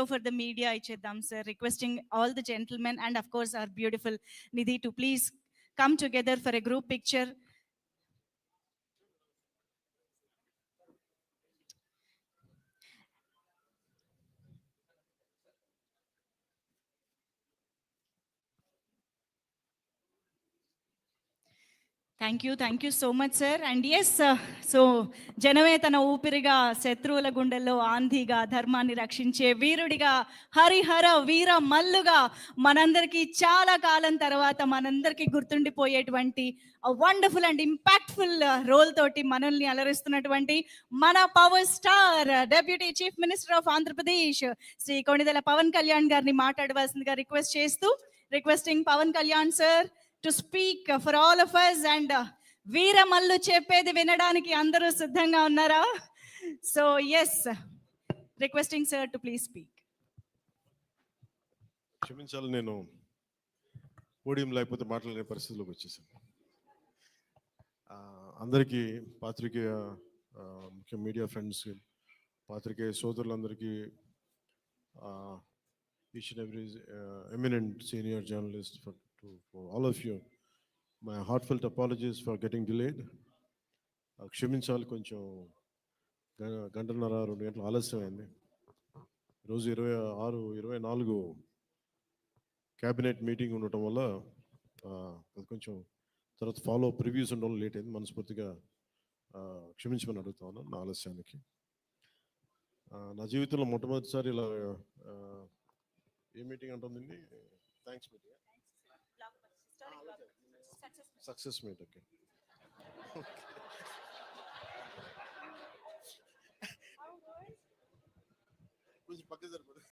photo for the media icheddam, sir. Requesting all the gentlemen and of course our beautiful Nidhi to please come together for a group picture. Thank you so much sir. And yes, so జనమే తన ఊపిరిగా, శత్రువుల గుండెల్లో ఆంధీగా, ధర్మాన్ని రక్షించే వీరుడిగా, హరిహర వీర మల్లుగా, మనందరికీ చాలా కాలం తర్వాత మనందరికీ గుర్తుండిపోయేటువంటి వండర్ఫుల్ అండ్ ఇంపాక్ట్ఫుల్ రోల్ తోటి మనల్ని అలరిస్తున్నటువంటి మన power star deputy chief minister of Andhra Pradesh Shri Konidela Pawan Kalyan గారిని మాట్లాడవలసిందిగా రిక్వెస్ట్ చేస్తూ, requesting Pawan Kalyan sir to speak for all of us. And Veeramallu చెప్పేది వినడానికి అందరూ సిద్ధంగా ఉన్నారా? So yes, requesting sir to please speak. క్షమించాలి, నేను పోడియం లేకపోతే మాట్లాడే పరిస్థితిలోకి వచ్చేసాను. అందరికీ పాత్రికేయ ముఖ్య మీడియా ఫ్రెండ్స్, పాత్రికేయ సోదరులందరికీ, each and every eminent senior journalist, for all of you, my heartfelt apologies for getting delayed. క్షమించాలి, కొంచెం గంటన్నర 2 గంటలు ఆలస్యమైంది. ఈరోజు 24 క్యాబినెట్ మీటింగ్ ఉండటం వల్ల అది కొంచెం తర్వాత ఫాలో ప్రివ్యూస్ ఉండడం లేట్ అయింది. మనస్ఫూర్తిగా క్షమించమని అడుగుతా ఉన్నాను నా ఆలస్యానికి. నా జీవితంలో మొట్టమొదటిసారి ఇలా ఏ మీటింగ్ అంటుందండి, thanks meeting, success meet. Okay, కొంచెం పక్కన సరిపోతుంది.